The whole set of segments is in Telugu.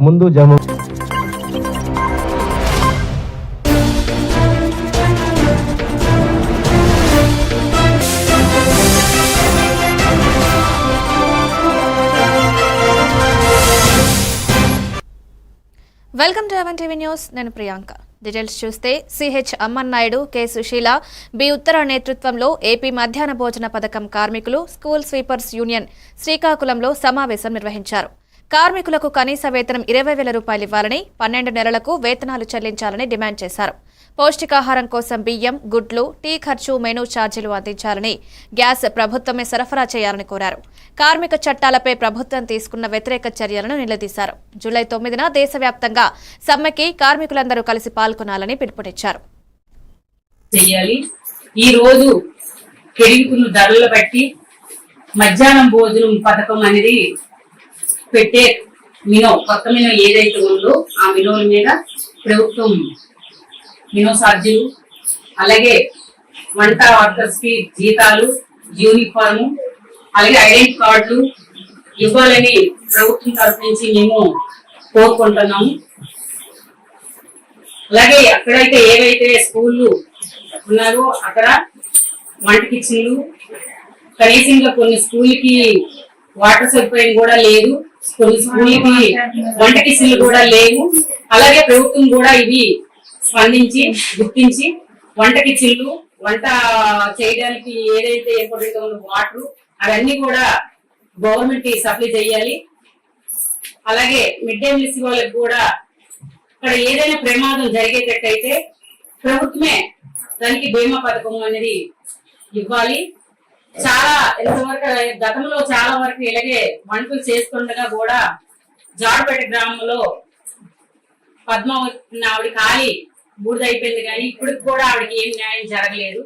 ముందు జమ welcome to even TV news. నేను ప్రియాంక. డీటెయిల్స్ చూస్తే CH Ammannaidu, K Susheela, B Uttara నేతృత్వంలో ఏపీ మధ్యాహ్న భోజన పథకం కార్మికులు స్కూల్ స్వీపర్స్ యూనియన్ శ్రీకాకుళంలో సమావేశం నిర్వహించారు. కార్మికులకు కనీస వేతనం 20,000 రూపాయలు ఇవ్వాలని, 12 నెలలకు వేతనాలు చెల్లించాలని డిమాండ్ చేశారు. పౌష్టికాహారం కోసం బియ్యం, గుడ్లు, టీ ఖర్చు, మెనూ ఛార్జీలు అందించాలని, గ్యాస్ ప్రభుత్వమే సరఫరా చేయాలని కోరారు. కార్మిక చట్టాలపై ప్రభుత్వం తీసుకున్న వ్యతిరేక చర్యలను నిలదీశారు. జూలై 9న దేశవ్యాప్తంగా సమ్మెకి కార్మికులందరూ కలిసి పాల్గొనాలని పిలుపునిచ్చారు. ఈ రోజు పెరుగుతున్న ధరలు బట్టి మధ్యాహ్నం భోజనం పథకం అనేది పెట్టే కొత్త మినో ఏదైతే ఉందో ఆ మినోల మీద ప్రభుత్వం మినో ఛార్జీలు, అలాగే వంట వర్కర్స్ కి జీతాలు, యూనిఫాము, అలాగే ఐడెంటి కార్డులు ఇవ్వాలని ప్రభుత్వం తరఫు నుంచి మేము కోరుకుంటున్నాము. అలాగే అక్కడైతే ఏవైతే స్కూళ్ళు ఉన్నారో అక్కడ వంట కిచెన్లు, కనీసంగా కొన్ని స్కూల్కి వాటర్ సదుపాయం కూడా లేదు, కొన్ని స్కూల్కి వంట కిచెన్లు కూడా లేవు. అలాగే ప్రభుత్వం కూడా ఇవి స్పందించి గుర్తించి వంట కిచెన్లు, వంట చేయడానికి ఏదైతే ఏర్పడుతుందో వాటర్ అవన్నీ కూడా గవర్నమెంట్ సప్లై చేయాలి. అలాగే మిడ్ డే మీల్స్ వాళ్ళకి కూడా అక్కడ ఏదైనా ప్రమాదం జరిగేటట్టయితే ప్రభుత్వమే దానికి బీమా పథకం అనేది ఇవ్వాలి. చాలా ఎంతవరకు గతంలో చాలా వరకు ఇలాగే వంటలు చేస్తుండగా కూడా జాడపేట గ్రామంలో పద్మావతి ఆవిడ ఖాళీ బూడిదైపోయింది, కానీ ఇప్పటికి కూడా ఆవిడకి ఏం న్యాయం జరగలేదు.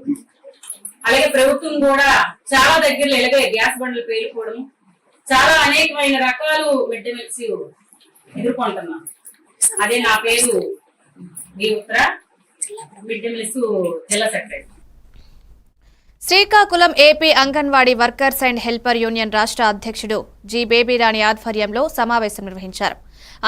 అలాగే ప్రభుత్వం కూడా చాలా దగ్గరలో ఇలాగే గ్యాస్ బండ్లు పేలిపోవడం, చాలా అనేకమైన రకాలు మిడ్ డే మీల్స్ ఎదుర్కొంటున్నాం. అదే నా పేరు బి ఉత్తర, మిడ్ డే మీల్స్ జిల్లా secretary. Srikakulam AP anganwadi workers and helper union రాష్ట్ర అధ్యక్షుడు జి బేబీరాణి ఆధ్వర్యంలో సమావేశం నిర్వహించారు.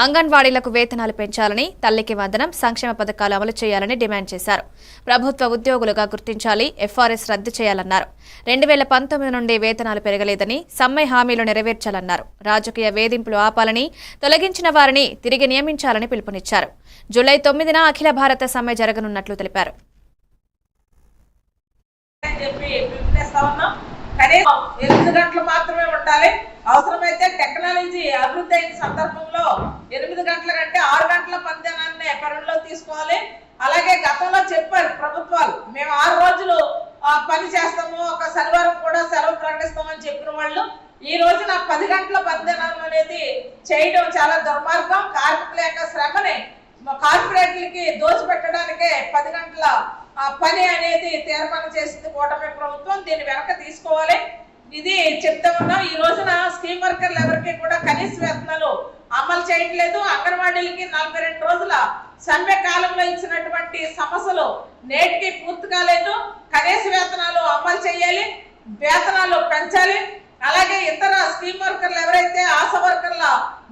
అంగన్వాడీలకు వేతనాలు పెంచాలని, తల్లికి వందనం, సంక్షేమ పథకాలు అమలు చేయాలని డిమాండ్ చేశారు. ప్రభుత్వ ఉద్యోగులుగా గుర్తించాలి, ఎఫ్ఆర్ఎస్ రద్దు చేయాలన్నారు. 2019 నుండి వేతనాలు పెరగలేదని, సమ్మె హామీలు నెరవేర్చాలన్నారు. రాజకీయ వేధింపులు ఆపాలని, తొలగించిన వారిని తిరిగి నియమించాలని పిలుపునిచ్చారు. జూలై 9న అఖిల భారత సమ్మె జరగనున్నట్లు తెలిపారు. కనీసం 8 గంటలు మాత్రమే ఉండాలి. అవసరమైతే టెక్నాలజీ అభివృద్ధి అయిన సందర్భంలో 8 గంటల కంటే 6 గంటల పనిదినాన్ని పరిగణలో తీసుకోవాలి. అలాగే గతంలో చెప్పారు ప్రభుత్వాలు, మేము 6 రోజులు పని చేస్తాము, ఒక శనివారం కూడా సెలవు ప్రకటిస్తామని చెప్పిన వాళ్ళు ఈ రోజున 10 గంటల పనిదినం అనేది చేయడం చాలా దుర్మార్గం. కార్మికుల యొక్క శ్రమని కార్పొరేట్లకి దోచిపెట్టడానికే 10 గంటల పని అనేది తీర్మానం చేసింది కూటమి ప్రభుత్వం. దీన్ని వెనక తీసుకోవాలి. ఇది చెప్తా ఉన్నాం. ఈ రోజున స్కీమ్ వర్కర్లు ఎవరికి కూడా కనీస వేతనాలు అమలు చేయట్లేదు. అంగన్వాడీలకి 42 రోజుల సమ్మె కాలంలో ఇచ్చినటువంటి సమస్యలు నేటికి పూర్తి కాలేదు. కనీస వేతనాలు అమలు చేయాలి, వేతనాలు పెంచాలి. అలాగే ఇతర స్కీమ్ వర్కర్లు ఎవరైతే ఆశా వర్కర్ల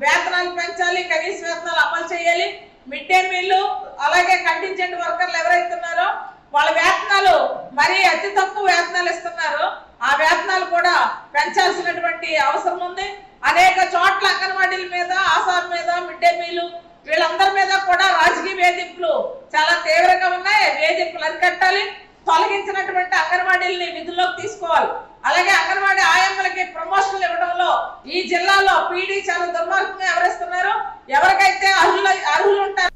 వేతనాలు పెంచాలి, కనీస వేతనాలు అమలు చేయాలి. మిడ్ డే మీల్, అలాగే కంటింజెంట్ వర్కర్లు ఎవరైతే ఉన్నారో వాళ్ళ వేతనాలు మరీ అతి తక్కువ వేతనాలు ఇస్తున్నారు. ఆ వేతనాలు కూడా పెంచాల్సినటువంటి అవసరం ఉంది. అనేక చోట్ల అంగన్వాడీల మీద, ఆశాల మీద, మిడ్ డే మీల్ వీళ్ళందరి మీద కూడా రాజకీయ వేధింపులు చాలా తీవ్రంగా ఉన్నాయి. వేధింపులు అరికట్టాలి. తొలగించినటువంటి అంగన్వాడీలని విధుల్లోకి తీసుకోవాలి. అలాగే అంగన్వాడీ ఆయమ్మలకి ప్రమోషన్లు ఇవ్వడంలో ఈ జిల్లాలో పీడీ చాలా దుర్మార్గంగా వ్యవహరిస్తున్నారు. ఎవరికైతే అర్హులు ఉంటారు.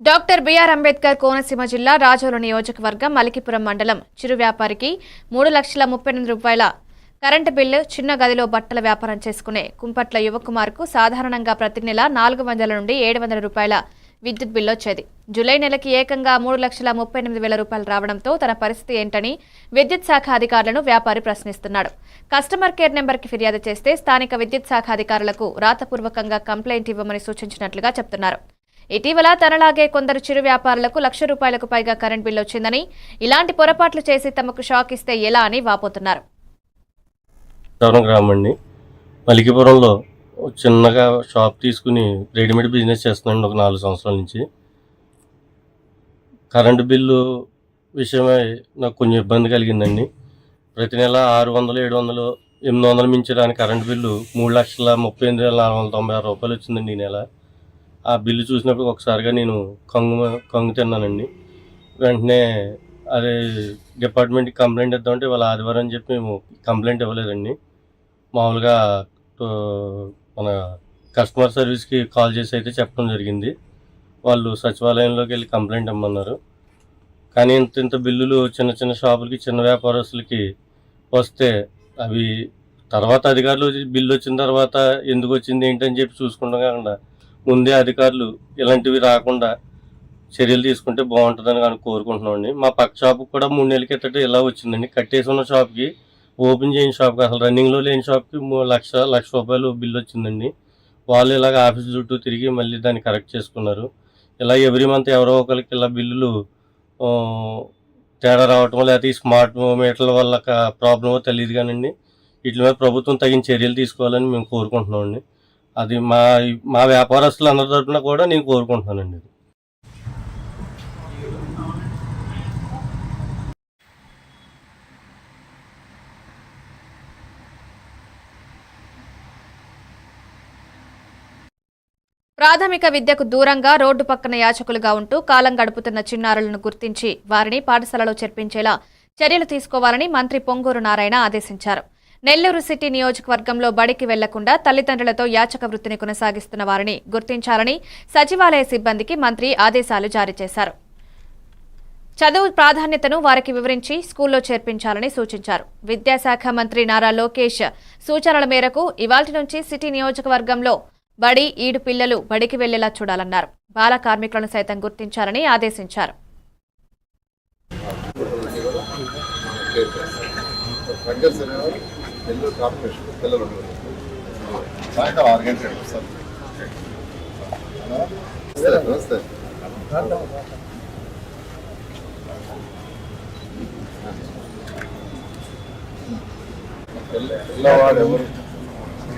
డాక్టర్ బిఆర్ అంబేద్కర్ కోనసీమ జిల్లా రాజోలు నియోజకవర్గం మలికిపురం మండలం చిరు వ్యాపారికి 3,38,000 రూపాయల కరెంటు బిల్లు, చిన్న గదిలో బట్టల వ్యాపారం చేసుకునే కుంపట్ల యువకుమార్కు సాధారణంగా ప్రతి నెల 400 నుండి 700 రూపాయల విద్యుత్ బిల్లు వచ్చేది. జూలై నెలకి ఏకంగా 3,38,000 రూపాయలు రావడంతో తన పరిస్థితి ఏంటని విద్యుత్ శాఖ అధికారులను వ్యాపారి ప్రశ్నిస్తున్నాడు. కస్టమర్ కేర్ నెంబర్కి ఫిర్యాదు చేస్తే స్థానిక విద్యుత్ శాఖ అధికారులకు రాతపూర్వకంగా కంప్లైంట్ ఇవ్వమని సూచించినట్లుగా చెప్తున్నారు. ఇటీవల తనలాగే కొందరు చిరు వ్యాపారులకు ₹1,00,000 పైగా కరెంట్ బిల్లు వచ్చిందని, ఇలాంటి పొరపాట్లు చేసి తమకు షాక్ ఇస్తే ఎలా అని వాపోతున్నారు. గ్రామం అండి, మలికిపురంలో చిన్నగా షాప్ తీసుకుని రెడీమేడ్ బిజినెస్ చేస్తున్నానండి ఒక 4 సంవత్సరాల నుంచి. కరెంటు బిల్లు విషయమై నాకు కొంచెం ఇబ్బంది కలిగిందండి. ప్రతి నెల 600, 700, 800 మించి రాని కరెంటు బిల్లు 3,38,496 రూపాయలు వచ్చిందండి ఈ నెల. ఆ బిల్లు చూసినప్పుడు ఒకసారిగా నేను కంగు తిన్నానండి. వెంటనే అదే డిపార్ట్మెంట్కి కంప్లైంట్ ఇద్దామంటే ఇవాళ ఆదివారం అని చెప్పి మేము కంప్లైంట్ ఇవ్వలేదండి. మామూలుగా మన కస్టమర్ సర్వీస్కి కాల్ చేసి అయితే చెప్పడం జరిగింది. వాళ్ళు సచివాలయంలోకి వెళ్ళి కంప్లైంట్ ఇమ్మన్నారు. కానీ ఇంత బిల్లులు చిన్న చిన్న షాపులకి, చిన్న వ్యాపారస్తులకి వస్తే అవి తర్వాత అధికారులు బిల్లు వచ్చిన తర్వాత ఎందుకు వచ్చింది ఏంటని చెప్పి చూసుకుంటాం కాకుండా ముందే అధికారులు ఇలాంటివి రాకుండా చర్యలు తీసుకుంటే బాగుంటుందని కోరుకుంటున్నామండి. మా పక్క షాప్కి కూడా 3 నెలల కిందట ఇలా వచ్చిందండి. కట్టేసి ఉన్న షాప్కి, ఓపెన్ చేయని షాప్కి, అసలు రన్నింగ్లో లేని షాప్కి 1,00,000 రూపాయలు బిల్లు వచ్చిందండి. వాళ్ళు ఇలాగ ఆఫీస్ చుట్టూ తిరిగి మళ్ళీ దాన్ని కరెక్ట్ చేసుకున్నారు. ఇలా ఎవ్రీ మంత్ ఎవరో ఒకరికి ఇలా బిల్లులు తేడా రావటం, లేకపోతే ఈ స్మార్ట్ మీటర్ల వల్ల ప్రాబ్లమో తెలియదు కానండి. వీటి మీద ప్రభుత్వం తగిన చర్యలు తీసుకోవాలని మేము కోరుకుంటున్నామండి. అది మా వ్యాపారస్తులు అందరి తరఫున కూడా నేను కోరుకుంటున్నానండి. ప్రాథమిక విద్యకు దూరంగా రోడ్డు పక్కన యాచకులుగా ఉంటూ కాలం గడుపుతున్న చిన్నారులను గుర్తించి వారిని పాఠశాలలో చేర్పించేలా చర్యలు తీసుకోవాలని మంత్రి పొంగూరు నారాయణ ఆదేశించారు. నెల్లూరు సిటీ నియోజకవర్గంలో బడికి వెళ్లకుండా తల్లిదండ్రులతో యాచక వృత్తిని కొనసాగిస్తున్న వారిని గుర్తించాలని సచివాలయ సిబ్బందికి మంత్రి ఆదేశాలు జారీ చేశారు. చదువు ప్రాధాన్యతను వారికి వివరించి స్కూల్లో చేర్పించాలని సూచించారు. విద్యాశాఖ మంత్రి నారా లోకేష్ సూచనల మేరకు ఇవాల్టి నుంచి సిటీ నియోజకవర్గంలో బడి ఈడు పిల్లలు బడికి వెళ్లేలా చూడాలన్నారు. బాల కార్మికులను సైతం గుర్తించాలని ఆదేశించారు.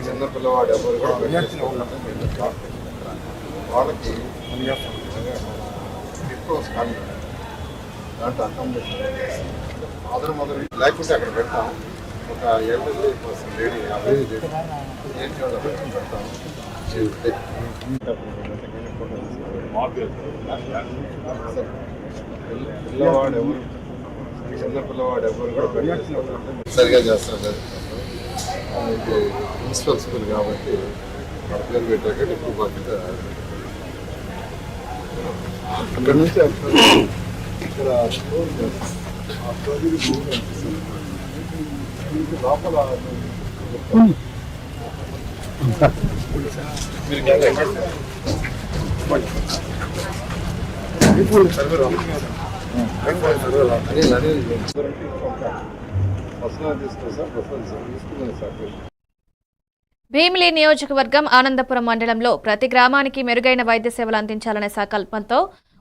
చిన్న పిల్లవాడు ఎవరు కూడా వాళ్ళకి ఎక్కువ దాంట్లో అకామిడేషన్ మొదలు లేకపోతే అక్కడ పెడతాం. ఒక ఎల్డర్లీ పర్సన్ లేడీ 50 లేడీ ఏం చేయాలి పెడతాం. పిల్లవాడు ఎవరు చిన్న పిల్లవాడు ఎవరు కూడా సరిగా చేస్తారు. ఇది మున్సిపల్ స్కూల్ కాబట్టి మన పేరు పెట్టాక ఎక్కువ బాధ్యత అక్కడ నుంచి ఇక్కడ లోపల భీమిలి నియోజకవర్గం ఆనందపురం మండలంలో ప్రతి గ్రామానికి మెరుగైన వైద్య సేవలు అందించాలనే సంకల్పంతో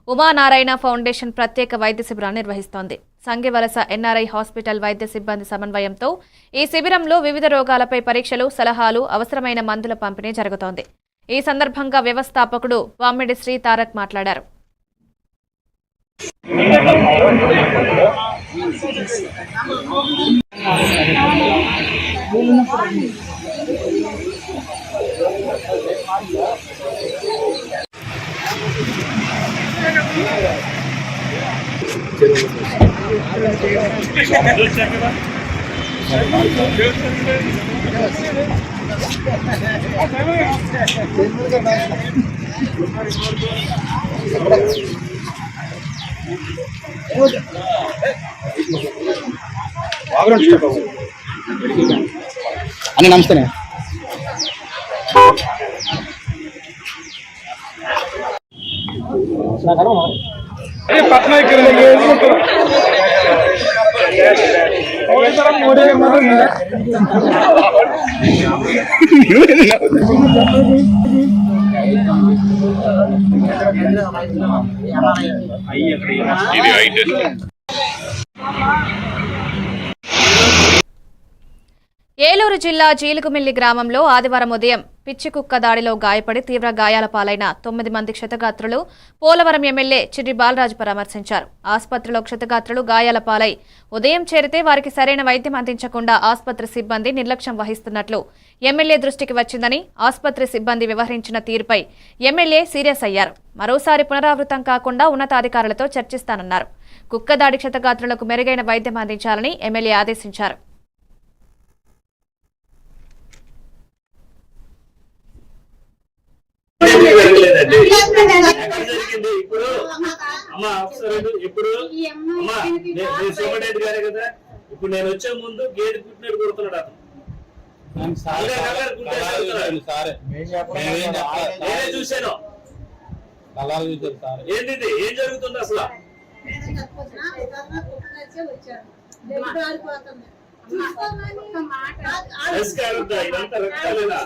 ఉమానారాయణ ఫౌండేషన్ ప్రత్యేక వైద్య శిబిరాన్ని నిర్వహిస్తోంది. సంగివలస ఎన్ఆర్ఐ హాస్పిటల్ వైద్య సిబ్బంది సమన్వయంతో ఈ శిబిరంలో వివిధ రోగాలపై పరీక్షలు, సలహాలు, అవసరమైన మందుల పంపిణీ జరుగుతోంది. ఈ సందర్భంగా వ్యవస్థాపకుడు వామిడి శ్రీ తారక్ మాట్లాడారు. అని నమస్తే. ఏలూరు జిల్లా జీలుగుమిల్లి గ్రామంలో ఆదివారం ఉదయం పిచ్చి కుక్క దాడిలో గాయపడి తీవ్ర గాయాల పాలైన 9 మంది క్షతగాత్రులు పోలవరం ఎమ్మెల్యే చిర్రి బాలరాజు పరామర్శించారు. ఆసుపత్రిలో క్షతగాత్రులు గాయాల పాలై ఉదయం చేరితే వారికి సరైన వైద్యం అందించకుండా ఆసుపత్రి సిబ్బంది నిర్లక్ష్యం వహిస్తున్నట్లు ఎమ్మెల్యే దృష్టికి వచ్చిందని, ఆసుపత్రి సిబ్బంది వ్యవహరించిన తీరుపై ఎమ్మెల్యే సీరియస్ అయ్యారు. మరోసారి పునరావృతం కాకుండా ఉన్నతాధికారులతో చర్చిస్తానన్నారు. కుక్క దాడి క్షతగాత్రులకు మెరుగైన వైద్యం అందించాలని ఎమ్మెల్యే ఆదేశించారు. ఇప్పుడు అమ్మా ఇప్పుడు అమ్మా నేను సోమరెడ్డి గారే కదా. ఇప్పుడు నేను వచ్చే ముందు గేట్ కుట్టినట్టు కొడుతున్నాడు అతను. నేనే చూశాను. ఏంటి ఏం జరుగుతుంది అసలు? ఇదంతా రక్తాలేదా?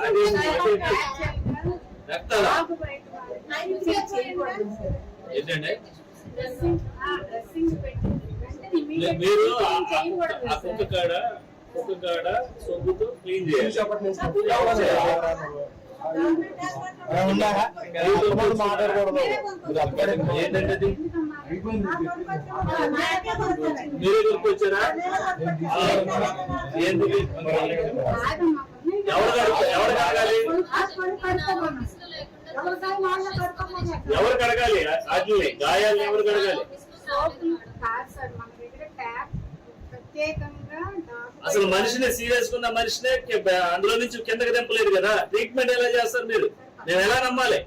రక్తాలా ఏంటంటే మీరు ఆ కుక్క కాడ సొమ్ముతో క్లీన్ చేయాలి. ఏంటంటే మీరే గుర్తొచ్చారా? ఏంటి ఎవరు కడగాలి? ఎవరు కడగాలి? వాటిని గాయాలను ఎవరు కడగాలి? అసలు మనిషిని సీరియస్ ఉన్న మనిషినే అందులో నుంచి కిందకి దింపలేదు కదా. ట్రీట్మెంట్ ఎలా చేస్తారు మీరు? నేను ఎలా నమ్మాలి?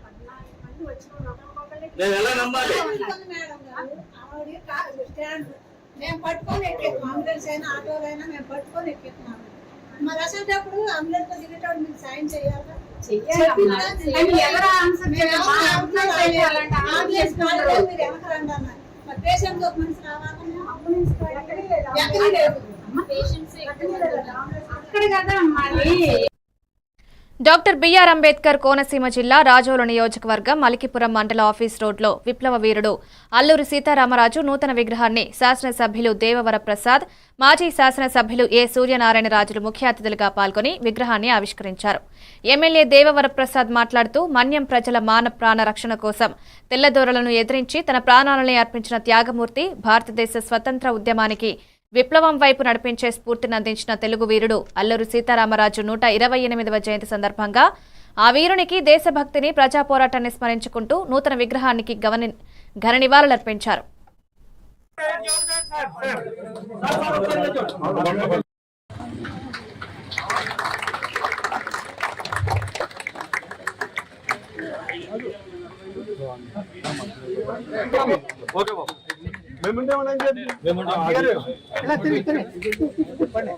మేము పట్టుకొని ఎక్కేస్తాం. అంబులెన్స్ అయినా ఆటోలైనా మేము పట్టుకొని ఎక్కేస్తున్నాము. మరి అసలు అంబులెన్స్ లో దిగేటప్పుడు మీరు సాయం చేయాలి. మీరు వెనక రండి అన్నారు. మరి పేషెంట్ ఒక మనిషి రావాలి. డాక్టర్ బిఆర్ అంబేద్కర్ కోనసీమ జిల్లా రాజోలు నియోజకవర్గం మలికిపురం మండల ఆఫీస్ రోడ్లో విప్లవ వీరుడు అల్లూరి సీతారామరాజు నూతన విగ్రహాన్ని శాసనసభ్యులు దేవవర ప్రసాద్, మాజీ శాసనసభ్యులు ఏ సూర్యనారాయణరాజులు ముఖ్య అతిథులుగా పాల్గొని విగ్రహాన్ని ఆవిష్కరించారు. ఎమ్మెల్యే దేవవర ప్రసాద్ మాట్లాడుతూ మన్యం ప్రజల ప్రాణ రక్షణ కోసం తెల్లదొరలను ఎదిరించి తన ప్రాణాలని అర్పించిన త్యాగమూర్తి, భారతదేశ స్వతంత్ర ఉద్యమానికి విప్లవం వైపు నడిపించే స్ఫూర్తిని అందించిన తెలుగు వీరుడు అల్లూరి సీతారామరాజు 128వ జయంతి సందర్భంగా ఆ వీరునికి దేశభక్తిని, ప్రజా పోరాటాన్ని స్మరించుకుంటూ నూతన విగ్రహానికి ఘన నివాళులర్పించారు.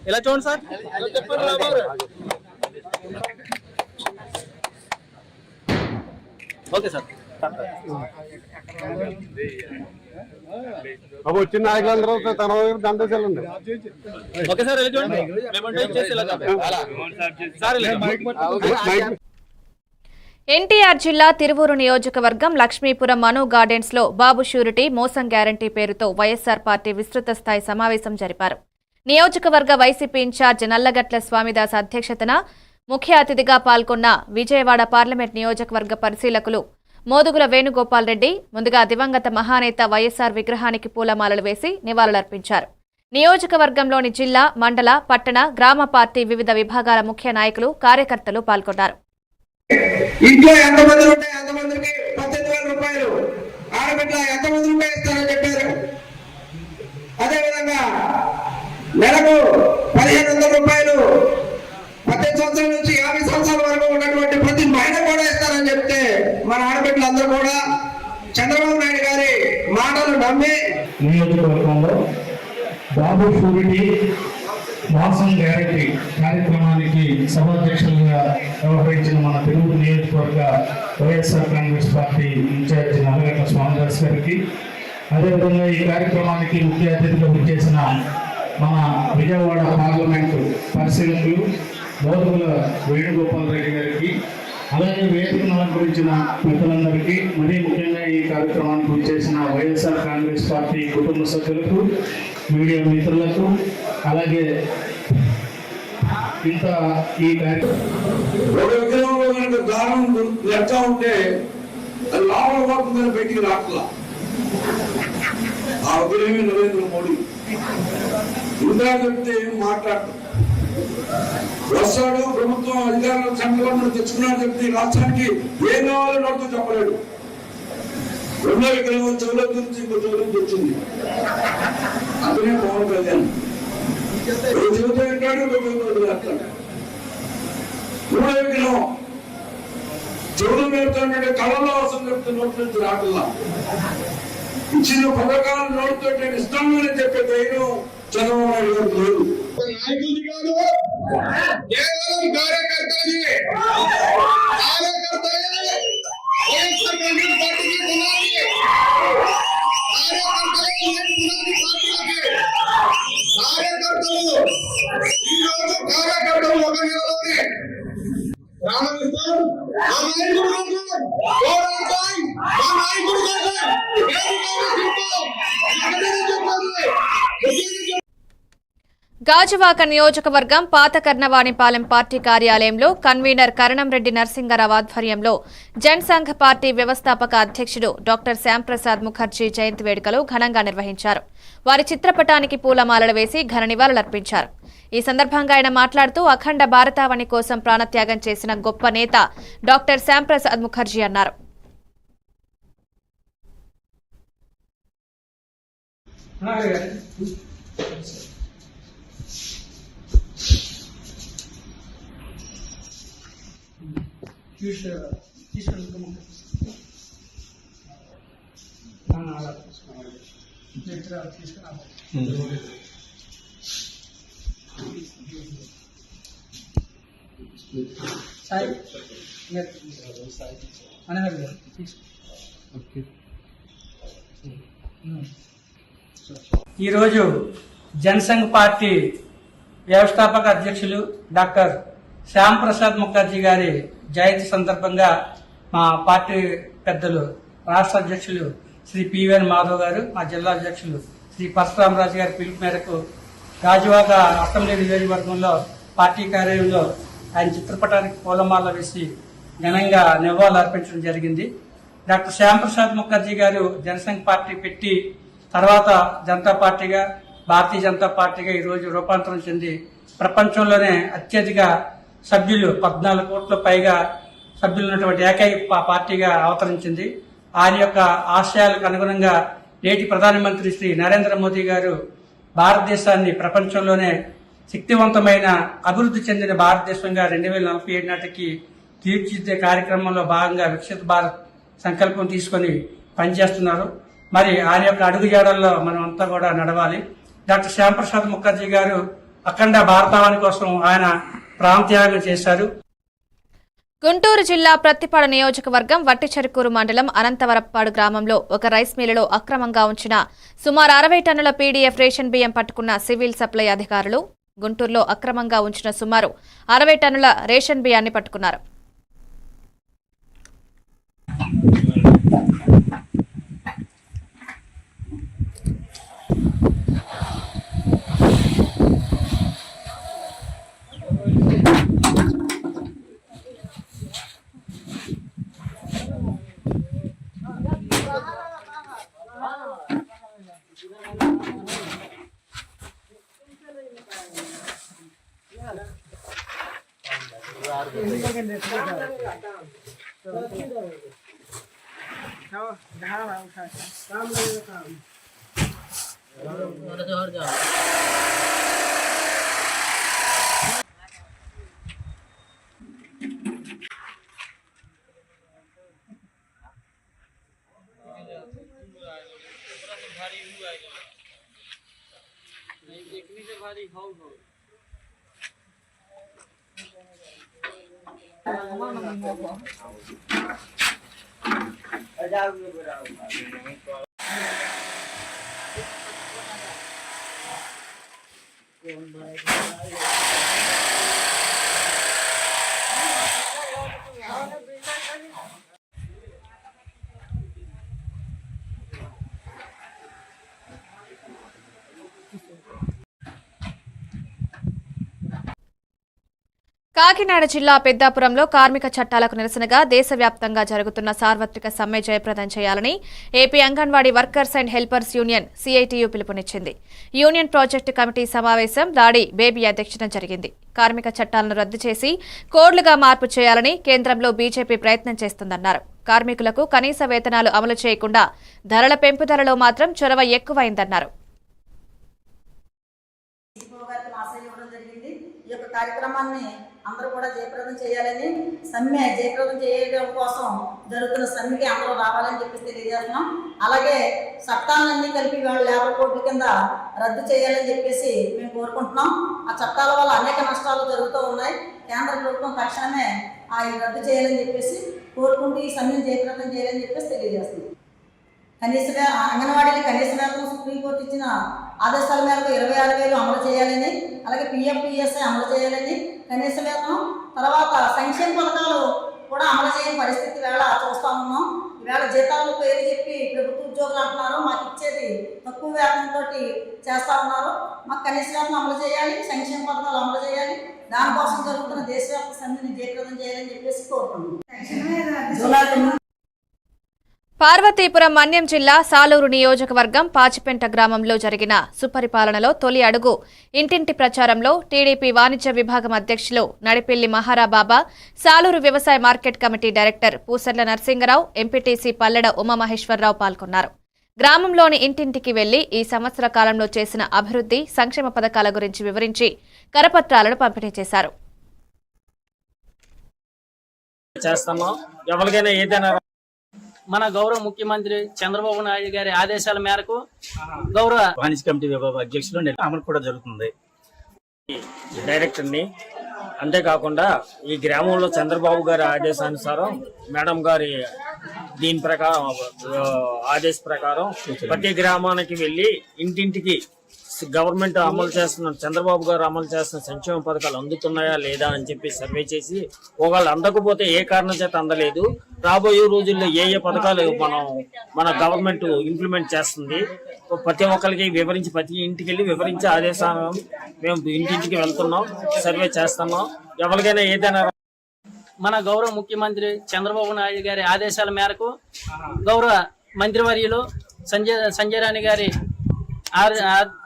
ఇలా చూడండి సార్. Okay sir. వచ్చిన నాయకులందరూ తన దండశాలు ఉంది. ఓకే సార్ ఇలా చూడండి. ఎన్టీఆర్ జిల్లా తిరువూరు నియోజకవర్గం లక్ష్మీపురం మను గార్డెన్స్ లో బాబు షూరిటీ మోసం గ్యారంటీ పేరుతో వైఎస్సార్ పార్టీ విస్తృత స్థాయి సమావేశం జరిపారు. నియోజకవర్గ వైసీపీ ఇన్ఛార్జ్ నల్లగట్ల స్వామిదాస్ అధ్యక్షతన ముఖ్య అతిథిగా పాల్గొన్న విజయవాడ పార్లమెంట్ నియోజకవర్గ పరిశీలకులు మోదుగుల వేణుగోపాల్ రెడ్డి ముందుగా దివంగత మహానేత వైఎస్సార్ విగ్రహానికి పూలమాలలు వేసి నివాళులర్పించారు. నియోజకవర్గంలోని జిల్లా, మండల, పట్టణ, గ్రామ పార్టీ వివిధ విభాగాల ముఖ్య నాయకులు, కార్యకర్తలు పాల్గొన్నారు. ఇంట్లో ఎంతమంది ఉంటే ఎంతమందికి 18,000 రూపాయలు, ఆడబిడ్డ ఎంతమంది రూపాయలు ఇస్తారని చెప్పారు. అదేవిధంగా నెలకు 1,500 రూపాయలు 18 సంవత్సరాల నుంచి 50 సంవత్సరాల వరకు ఉన్నటువంటి ప్రతి మహిళ కూడా ఇస్తారని చెప్తే మన ఆడబిడ్డలందరూ కూడా చంద్రబాబు నాయుడు గారి మాటలు నమ్మి నియోజకవర్గంలో బాబు షూరిటీ మోసం గ్యారంటీ కార్యక్రమానికి సభాధ్యక్షులుగా వ్యవహరించిన మన తెలుగు నియోజకవర్గ వైఎస్ఆర్ కాంగ్రెస్ పార్టీ ఇన్ఛార్జ్ నల్లగట్ల స్వామిదాస్ గారికి, అదేవిధంగా ఈ కార్యక్రమానికి ముఖ్య అతిథిగా విచ్చేసిన మన విజయవాడ పార్లమెంటు పరిశీలకులు మోదుగుల వేణుగోపాల్ రెడ్డి గారికి, అలాగే వేదికను అలంకరించిన పెద్దలందరికీ, మరీ ముఖ్యంగా ఈ కార్యక్రమానికి విచ్చేసిన వైఎస్ఆర్ కాంగ్రెస్ పార్టీ కుటుంబ సభ్యులకు, మీడియా మిత్రులకు, అలాగే ఇంత ఈ ఒక విగ్రహంలో కనుక దానం ఎట్లా ఉంటే అది లోపల పోతుందని బయటికి రాట్లా. ఆ విగ్రహమే నరేంద్ర మోడీ. ఇందా చెప్తే ఏం మాట్లాడతాం. వస్తాడు ప్రభుత్వం అధికారులు సంకలనం తెచ్చుకున్నాడు చెప్తే రాష్ట్రానికి ఏం కావాలో నడుతూ చెప్పలేడు. రెండో విగ్రహం చెవుల గురించి ఇంకో చెవుల నుంచి వచ్చింది. అతనే పవన్ కళ్యాణ్. చెబుతూ ఉంటాడు అట్లాడు. మూడో విగ్రహం చెవులు పెడుతుంటే కళ్ళలో అవసరం చెప్తే నోటి నుంచి రాకల్లా. ఇచ్చిన పథకాలు నోటితో ఇష్టంగానే చెప్పే ధైర్యం చంద్రబాబు నాయుడు గారికి లేదు. నాయకులు కాదు, కేవలం కార్యకర్తలకి కార్యకర్తలు ఒక నెలలోనే రామకృష్ణ ఆ నాయకుడు గాజువాక నియోజకవర్గం పాత కర్ణవాణిపాలెం పార్టీ కార్యాలయంలో కన్వీనర్ కరణంరెడ్డి నరసింగరావు ఆధ్వర్యంలో జనసంఘ్ పార్టీ వ్యవస్థాపక అధ్యక్షుడు డాక్టర్ శ్యాంప్రసాద్ ముఖర్జీ జయంతి వేడుకలు ఘనంగా నిర్వహించారు. వారి చిత్రపటానికి పూలమాలలు వేసి ఘన నివాళులర్పించారు. ఈ సందర్భంగా ఆయన మాట్లాడుతూ అఖండ భారతావని కోసం ప్రాణత్యాగం చేసిన గొప్ప నేత డాక్టర్ శ్యాంప్రసాద్ ముఖర్జీ అన్నారు. ఈరోజు జనసంఘ్ పార్టీ వ్యవస్థాపక అధ్యక్షులు డాక్టర్ శ్యాంప్రసాద్ ముఖర్జీ గారి జయంతి సందర్భంగా మా పార్టీ పెద్దలు రాష్ట్ర అధ్యక్షులు శ్రీ పివిఎన్ మాధవ్ గారు, మా జిల్లా అధ్యక్షులు శ్రీ పరశురామరాజు గారి పిలుపు మేరకు గాజువాక అసెంబ్లీ నియోజకవర్గంలో పార్టీ కార్యాలయంలో ఆయన చిత్రపటానికి పూలమాల వేసి ఘనంగా నివాళులు అర్పించడం జరిగింది. డాక్టర్ శ్యాంప్రసాద్ ముఖర్జీ గారు జనసంఘ్ పార్టీ పెట్టి తర్వాత జనతా పార్టీగా, భారతీయ జనతా పార్టీగా ఈరోజు రూపాంతరం చెంది ప్రపంచంలోనే అత్యధిక సభ్యులు 14 కోట్ల పైగా సభ్యులు ఉన్నటువంటి ఏకైక పార్టీగా అవతరించింది. ఆయన యొక్క ఆశయాలకు అనుగుణంగా నేటి ప్రధానమంత్రి శ్రీ నరేంద్ర మోదీ గారు భారతదేశాన్ని ప్రపంచంలోనే శక్తివంతమైన అభివృద్ధి చెందిన భారతదేశంగా 2047 నాటికి తీర్చిదిద్దే కార్యక్రమంలో భాగంగా వికసిత భారత్ సంకల్పం తీసుకొని పనిచేస్తున్నారు. మరి ఆయన యొక్క అడుగుజాడల్లో మనం అంతా కూడా నడవాలి. డాక్టర్ శ్యాంప్రసాద్ ముఖర్జీ గారు అఖండ భారతావని కోసం ఆయన ప్రాణత్యాగం చేశారు. గుంటూరు జిల్లా ప్రత్తిపాడు నియోజకవర్గం వట్టిచెరుకూరు మండలం అనంతవరప్పాడు గ్రామంలో ఒక రైస్ మిల్లులో అక్రమంగా ఉంచిన సుమారు 60 టన్నుల పీడీఎఫ్ రేషన్ బియ్యం పట్టుకున్న సివిల్ సప్లై అధికారులు. గుంటూరులో అక్రమంగా ఉంచిన సుమారు 60 టన్నుల రేషన్ బియ్యాన్ని పట్టుకున్నారు. కాకినాడ జిల్లా పెద్దాపురంలో కార్మిక చట్టాలకు నిరసనగా దేశవ్యాప్తంగా జరుగుతున్న సార్వత్రిక సమ్మె జయప్రదం చేయాలని AP anganwadi workers and helpers union CITU పిలుపునిచ్చింది. యూనియన్ ప్రాజెక్టు కమిటీ సమావేశం దాడి బేబీ అధ్యక్షతన జరిగింది. కార్మిక చట్టాలను రద్దు చేసి కోడ్లుగా మార్పు చేయాలని కేంద్రంలో బీజేపీ ప్రయత్నం చేస్తుందన్నారు. కార్మికులకు కనీస వేతనాలు అమలు చేయకుండా ధరల పెంపుదలలో మాత్రం చొరవ ఎక్కువైందన్నారు. ఈ యొక్క కార్యక్రమాన్ని అందరూ కూడా జయప్రదం చేయాలని, సమ్మె జయప్రదం చేయడం కోసం జరుగుతున్న సమ్మెకి అందరూ రావాలని చెప్పి తెలియజేస్తున్నాం. అలాగే చట్టాలన్నీ కలిపి వాళ్ళు 50 కోట్ల కింద రద్దు చేయాలని చెప్పేసి మేము కోరుకుంటున్నాం. ఆ చట్టాల వల్ల అనేక నష్టాలు జరుగుతూ ఉన్నాయి. కేంద్ర ప్రభుత్వం తక్షణమే రద్దు చేయాలని చెప్పేసి కోరుకుంటూ ఈ సమ్మెను జయప్రదం చేయాలని చెప్పేసి తెలియజేస్తున్నాం. అంగన్వాడీలు కనీస వేతనం సుప్రీంకోర్టు ఇచ్చిన ఆదేశాల మేరకు 26,000 అమలు చేయాలని, అలాగే PFPSI అమలు చేయాలని, కనీస వేతనం తర్వాత సంక్షేమ పథకాలు కూడా అమలు చేయని పరిస్థితి వేళ చూస్తూ ఉన్నాం. ఈవేళ జీతాలు పేరు చెప్పి ప్రభుత్వ ఉద్యోగులు అంటున్నారు, మాకు ఇచ్చేది తక్కువ వేతనంతో చేస్తూ ఉన్నారు. మాకు కనీస వేతనం అమలు చేయాలి, సంక్షేమ పథకాలు అమలు చేయాలి. దానికోసం జరుగుతున్న దేశవ్యాప్త సమ్మెని జయప్రదం చేయాలని చెప్పేసి కోరుకుంటున్నాం. పార్వతీపురం మన్యం జిల్లా సాలూరు నియోజకవర్గం పాచిపెంట గ్రామంలో జరిగిన సుపరిపాలనలో తొలి అడుగు ఇంటింటి ప్రచారంలో టీడీపీ వాణిజ్య విభాగం అధ్యక్షులు నడిపెల్లి మహారాబాబా, సాలూరు వ్యవసాయ market committee director Pusarla Narasingarao, MPTC Palleda Umamaheswararao పాల్గొన్నారు. గ్రామంలోని ఇంటింటికి వెళ్లి ఈ సంవత్సర కాలంలో చేసిన అభివృద్ధి, సంక్షేమ పథకాల గురించి వివరించి కరపత్రాలను పంపిణీ చేశారు. మన గౌరవ ముఖ్యమంత్రి చంద్రబాబు నాయుడు గారి ఆదేశాల మేరకు గౌరవ వాణిజ్య కమిటీ విభాగ అధ్యక్షులు అమలు కూడా జరుగుతుంది. డైరెక్టర్ని అంతేకాకుండా ఈ గ్రామంలో చంద్రబాబు గారి ఆదేశానుసారం మేడం గారి దీని ప్రకారం ఆదేశ ప్రకారం ప్రతి గ్రామానికి వెళ్ళి ఇంటింటికి గవర్నమెంట్ అమలు చేస్తున్న చంద్రబాబు గారు అమలు చేస్తున్న సంక్షేమ పథకాలు అందుతున్నాయా లేదా అని చెప్పి సర్వే చేసి ఒకవేళ అందకపోతే ఏ కారణం చేత అందలేదు, రాబోయే రోజుల్లో ఏ పథకాలు మన గవర్నమెంట్ ఇంప్లిమెంట్ చేస్తుంది ప్రతి ఒక్కరికి వివరించి ప్రతి ఇంటికి వెళ్ళి వివరించి ఆదేశాలు మేము ఇంటింటికి వెళ్తున్నాం, సర్వే చేస్తున్నాం. ఎవరికైనా ఏదైనా మన గౌరవ ముఖ్యమంత్రి చంద్రబాబు నాయుడు గారి ఆదేశాల మేరకు గౌరవ మంత్రివర్యులు సంజయ్ రాణి గారి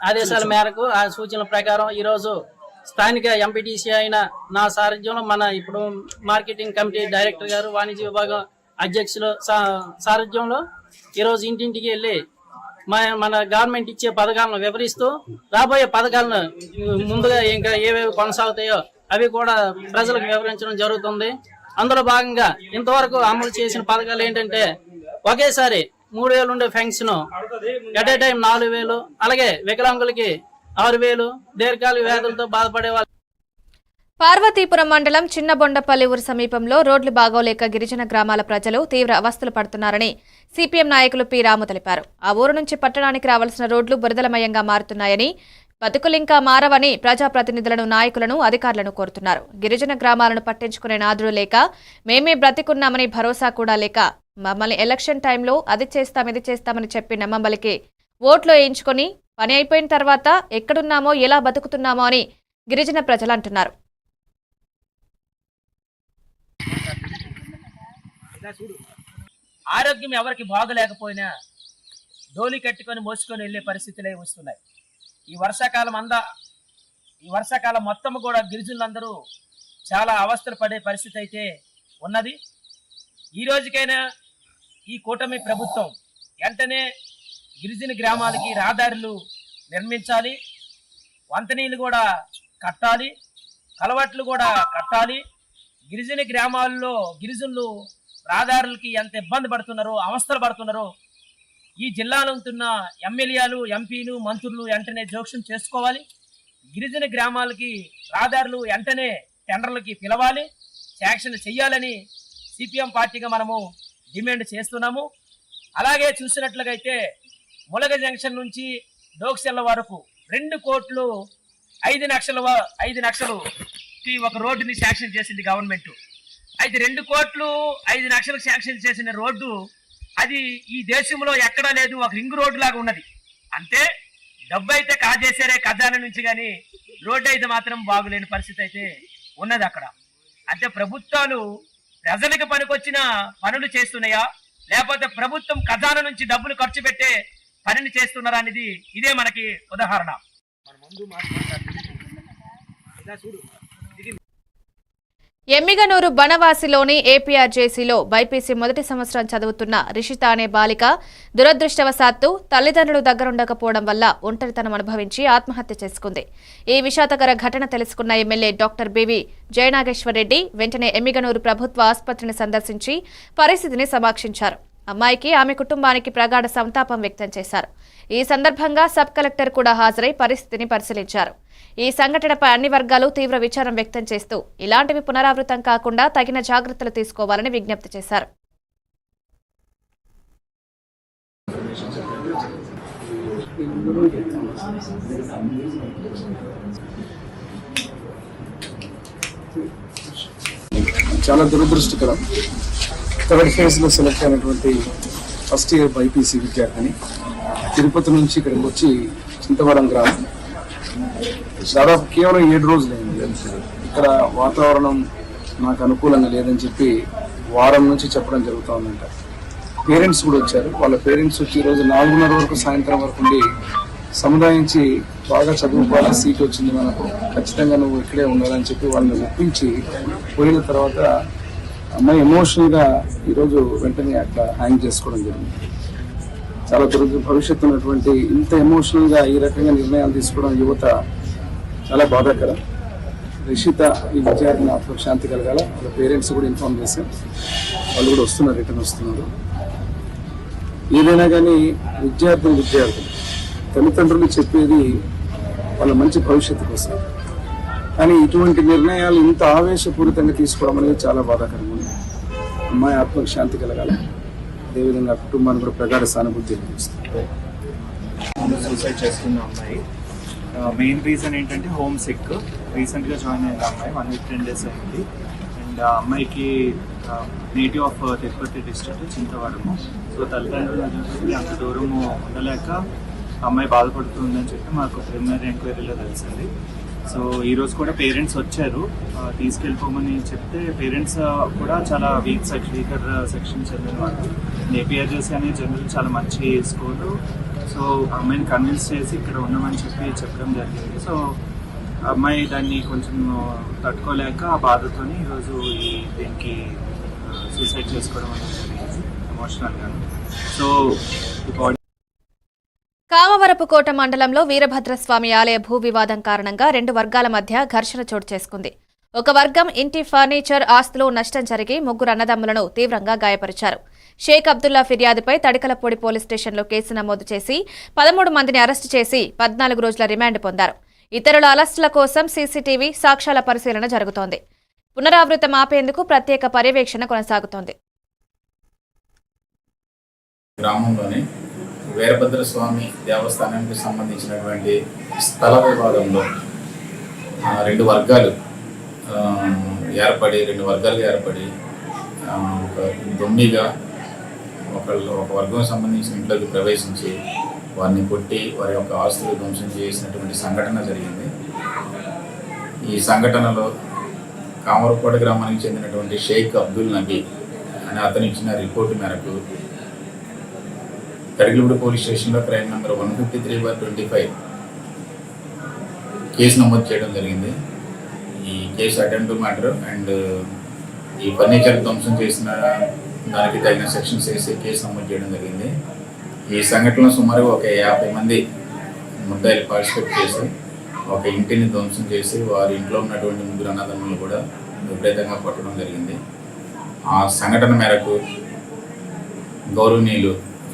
ఆదేశాల మేరకు ఆ సూచనల ప్రకారం ఈరోజు స్థానిక ఎంపీటీసీ అయిన నా సారథ్యంలో మన ఇప్పుడు మార్కెటింగ్ కమిటీ డైరెక్టర్ గారు వాణిజ్య విభాగం అధ్యక్షులు సారథ్యంలో ఈరోజు ఇంటింటికి వెళ్ళి మన గవర్నమెంట్ ఇచ్చే పథకాలను వివరిస్తూ రాబోయే పథకాలను ముందుగా ఇంకా ఏవేవి కొనసాగుతాయో అవి కూడా ప్రజలకు వివరించడం జరుగుతుంది. అందులో భాగంగా ఇంతవరకు అమలు చేసిన పథకాలు ఏంటంటే ఒకేసారి 3,000 ఉండే పెన్షన్ ఎట్ ఏ టైం 4,000, అలాగే వికలాంగులకి 6,000, దీర్ఘకాలిక వ్యాధులతో బాధపడే వాళ్ళు. పార్వతీపురం మండలం చిన్నబొండపల్లి ఊరు సమీపంలో రోడ్లు బాగోలేక గిరిజన గ్రామాల ప్రజలు తీవ్ర అవస్థలు పడుతున్నారని సిపిఎం నాయకులు పి. రాము తెలిపారు. ఆ ఊరు నుంచి పట్టణానికి రావాల్సిన రోడ్లు బురదలమయంగా మారుతున్నాయని, బతుకులింకా మారవని ప్రజాప్రతినిధులను, నాయకులను, అధికారులను కోరుతున్నారు. గిరిజన గ్రామాలను పట్టించుకునే నాదుడు లేక, మేమే బ్రతికున్నామని భరోసా కూడా లేక, మమ్మల్ని ఎలక్షన్ టైంలో అది చేస్తాం ఇది చేస్తామని చెప్పి నమ్మబలికి ఓట్లు వేయించుకొని పని అయిపోయిన తర్వాత ఎక్కడున్నామో ఎలా బతుకుతున్నామో అని గిరిజన ప్రజలు అంటున్నారు. ఆరోగ్యం ఎవరికి బాగలేకపోయినా డోలి కట్టుకొని మోసుకొని వెళ్లే పరిస్థితులే వస్తున్నాయి. ఈ వర్షాకాలం మొత్తం కూడా గిరిజనులందరూ చాలా అవస్థలు పడే పరిస్థితి అయితే ఉన్నది. ఈ రోజుకైనా ఈ కూటమి ప్రభుత్వం వెంటనే గిరిజన గ్రామాలకి రహదారులు నిర్మించాలి, వంతెనీలు కూడా కట్టాలి, కలవట్లు కూడా కట్టాలి. గిరిజన గ్రామాల్లో గిరిజనులు రహదారులకి ఎంత ఇబ్బంది పడుతున్నారో, అవస్థలు పడుతున్నారో ఈ జిల్లాలో ఉంటున్న ఎమ్మెల్యేలు, ఎంపీలు, మంత్రులు వెంటనే జోక్యం చేసుకోవాలి. గిరిజన గ్రామాలకి రహదారులు వెంటనే టెండర్లకి పిలవాలి, శాంక్షన్ చెయ్యాలని సిపిఎం పార్టీగా మనము డిమాండ్ చేస్తున్నాము. అలాగే చూసినట్లుగైతే ములగ జంక్షన్ నుంచి డోక్సెల్ల వరకు 2 కోట్లు 5 లక్షలకి ఒక రోడ్డుని శాంక్షన్ చేసింది గవర్నమెంట్. అయితే 2 కోట్లు 5 లక్షలకు శాంక్షన్ చేసిన రోడ్డు అది ఈ దేశంలో ఎక్కడా లేదు, ఒక రింగ్ రోడ్డు లాగా ఉన్నది. అంటే డబ్బు అయితే కాజేసారే ఖజానా నుంచి, కానీ రోడ్డు అయితే మాత్రం బాగులేని పరిస్థితి అయితే ఉన్నది అక్కడ. అంటే ప్రభుత్వాలు ప్రజలకు పనికొచ్చిన పనులు చేస్తున్నాయా, లేకపోతే ప్రభుత్వం ఖజానా నుంచి డబ్బులు ఖర్చు పెట్టే పనిని చేస్తున్నారా అనేది ఇదే మనకి ఉదాహరణ. ఎమ్మిగనూరు బనవాసిలోని ఏపీఆర్జేసీలో బైపీసీ మొదటి సంవత్సరం చదువుతున్న రిషిత అనే బాలిక దురదృష్టవశాత్తు తల్లిదండ్రులు దగ్గరుండకపోవడం వల్ల ఒంటరితనం అనుభవించి ఆత్మహత్య చేసుకుంది. ఈ విషాదకర ఘటన తెలుసుకున్న ఎమ్మెల్యే డాక్టర్ బివి జయనాగేశ్వరరెడ్డి వెంటనే ఎమ్మిగనూరు ప్రభుత్వ ఆసుపత్రిని సందర్శించి పరిస్థితిని సమీక్షించారు. అమ్మాయికి, ఆమె కుటుంబానికి ప్రగాఢ సంతాపం వ్యక్తం చేశారు. ఈ సందర్భంగా సబ్ కలెక్టర్ కూడా హాజరై పరిస్థితిని పరిశీలించారు. ఈ సంఘటనపై అన్ని వర్గాలు తీవ్ర విచారం వ్యక్తం చేస్తూ ఇలాంటివి పునరావృతం కాకుండా తగిన జాగ్రత్తలు తీసుకోవాలని విజ్ఞప్తి చేశారు. చాలా దురదృష్టకరం. థర్డ్ ఫేజ్లో సెలెక్ట్ అయినటువంటి ఫస్ట్ ఇయర్ బైపీసీ విద్యార్థిని తిరుపతి నుంచి ఇక్కడికి వచ్చి చింతవరం గ్రామం దాదాపు కేవలం 7 రోజులైంది. ఇక్కడ వాతావరణం నాకు అనుకూలంగా లేదని చెప్పి వారం నుంచి చెప్పడం జరుగుతుందంట. పేరెంట్స్ కూడా వచ్చారు. వాళ్ళ పేరెంట్స్ వచ్చి ఈరోజు 4:30 వరకు సాయంత్రం వరకు ఉండి సముదాయించి బాగా చదువుకోవాలి, సీట్ వచ్చింది మనకు, ఖచ్చితంగా నువ్వు ఇక్కడే ఉండాలని చెప్పి వాళ్ళని ఒప్పించి పోయిన తర్వాత అమ్మాయి ఎమోషనల్గా ఈరోజు వెంటనే అట్లా హ్యాంగ్ చేసుకోవడం జరిగింది. చాలా భవిష్యత్తు ఉన్నటువంటి ఇంత ఎమోషనల్గా ఈ రకంగా నిర్ణయాలు తీసుకోవడం యువత చాలా బాధాకరం. రిషిత ఈ విద్యార్థిని ఆత్మకు శాంతి కలగాల. వాళ్ళ పేరెంట్స్ కూడా ఇన్ఫార్మ్ చేశాం, వాళ్ళు కూడా వస్తున్నారు, రిటర్న్ వస్తున్నారు. ఏదైనా కానీ విద్యార్థులు తల్లిదండ్రులు చెప్పేది వాళ్ళ మంచి భవిష్యత్తు కోసం, కానీ ఇటువంటి నిర్ణయాలు ఇంత ఆవేశపూరితంగా తీసుకోవడం అనేది చాలా బాధాకరంగా ఉంది. అమ్మాయి ఆత్మకు శాంతి కలగాలి, అదేవిధంగా కుటుంబాన్ని కూడా ప్రగాఢ సానుభూతి తెలియజేస్తుంది. సూసైడ్ చేసుకున్న అమ్మాయి మెయిన్ రీజన్ ఏంటంటే హోమ్ సిక్. రీసెంట్గా జాయిన్ అయిన అమ్మాయి 1 week 10 days అయింది. అండ్ ఆ అమ్మాయికి native of Tirupati district Chintavaramu. So తల్లిదండ్రులు చూసి అంత దూరము ఉండలేక అమ్మాయి బాధపడుతుందని చెప్పి మాకు ప్రిలిమినరీ ఎంక్వైరీలో తెలిసింది. సో ఈరోజు కూడా పేరెంట్స్ వచ్చారు తీసుకెళ్ళిపోమని చెప్తే, పేరెంట్స్ కూడా చాలా వీకర్ సెక్షన్ చెందిన వాళ్ళు. ఏపీఆర్జేసీ అనేది జనరల్ చాలా మంచి స్కూలు. సో అమ్మాయిని కన్విన్స్ చేసి ఇక్కడ ఉన్నామని చెప్పడం జరిగింది. సో అమ్మాయి దాన్ని కొంచెం తట్టుకోలేక ఆ బాధతోని ఈరోజు దీనికి సూసైడ్ చేసుకోవడం అనేది జరిగింది ఎమోషనల్గా. సో కామవరపుకోట మండలంలో వీరభద్రస్వామి ఆలయ భూ వివాదం కారణంగా 2 వర్గాల మధ్య ఘర్షణ చోటు చేసుకుంది. ఒక వర్గం ఇంటి ఫర్నిచర్ ఆస్తులు నష్టం జరిగి 3 అన్నదమ్ములను తీవ్రంగా గాయపరిచారు. షేక్ అబ్దుల్లా ఫిర్యాదుపై తడికలపూడి పోలీస్ స్టేషన్లో కేసు నమోదు చేసి 13 మందిని అరెస్టు చేసి 14 రోజుల రిమాండ్ పొందారు. ఇతరుల అరెస్టుల కోసం సీసీటీవీ సాక్ష్యాల పరిశీలన జరుగుతోంది. పునరావృతం ఆపేందుకు ప్రత్యేక పర్యవేక్షణ కొనసాగుతోంది. గ్రామంలోని వీరభద్రస్వామి దేవస్థానానికి సంబంధించినటువంటి స్థల వివాదంలో 2 వర్గాలు ఏర్పడి ఒక దొమ్మిగా ఒక వర్గం సంబంధించిన ఇంట్లోకి ప్రవేశించి వారిని కొట్టి వారి యొక్క ఆస్తులు ధ్వంసం చేసినటువంటి సంఘటన జరిగింది. ఈ సంఘటనలో కామరకోట గ్రామానికి చెందినటువంటి షేక్ అబ్దుల్ నబీ అని అతను ఇచ్చిన రిపోర్టు మేరకు తడికలపూడి పోలీస్ స్టేషన్లో క్రైమ్ నెంబర్ 153/25 కేసు నమోదు చేయడం జరిగింది. ఈ కేసు అటెంప్ట్ మ్యాటర్ అండ్ ఈ ఫర్నిచర్ ధ్వంసం చేసిన దానికి తగిన సెక్షన్స్ వేసి కేసు నమోదు చేయడం జరిగింది. ఈ సంఘటనలో సుమారు ఒక 50 మంది ముద్దాయిలు పార్టిసిపేట్ చేసి ఒక ఇంటిని ధ్వంసం చేసి వారి ఇంట్లో ఉన్నటువంటి 3 అన్నదమ్ములు కూడా విపరీతంగా కొట్టడం జరిగింది. ఆ సంఘటన మేరకు గౌరవనీయులు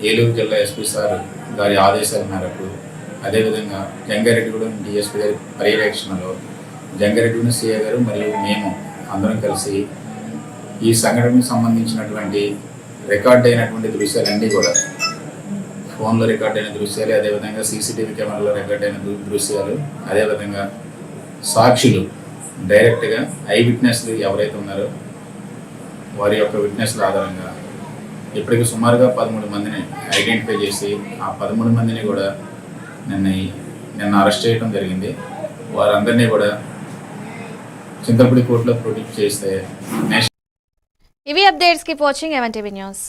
ఏలూరు జిల్లా ఎస్పీ సార్ గారి ఆదేశాల మేరకు, అదేవిధంగా జంగారెడ్డిగూడెం డిఎస్పీ గారి పర్యవేక్షణలో జంగారెడ్డిగూడెం సిఐ గారు మరియు మేము అందరం కలిసి ఈ సంఘటనకు సంబంధించినటువంటి రికార్డ్ అయినటువంటి దృశ్యాలన్నీ కూడా ఫోన్లో రికార్డ్ అయిన దృశ్యాలు, అదేవిధంగా సీసీటీవీ కెమెరాలో రికార్డ్ అయిన దృశ్యాలు, అదేవిధంగా సాక్షులు డైరెక్ట్గా ఐ విట్నెస్లు ఎవరైతే ఉన్నారో వారి యొక్క విట్నెస్ల ఆధారంగా ఇప్పటికి సుమారుగా 13 మందిని ఐడెంటిఫై చేసి ఆ 13 మందిని కూడా నిన్న అరెస్ట్ చేయడం జరిగింది. వారందరినీ కూడా చింతపూడి కోర్టులో ప్రొడ్యూస్ చేస్తే ఇవి updates keep watching MNTV news.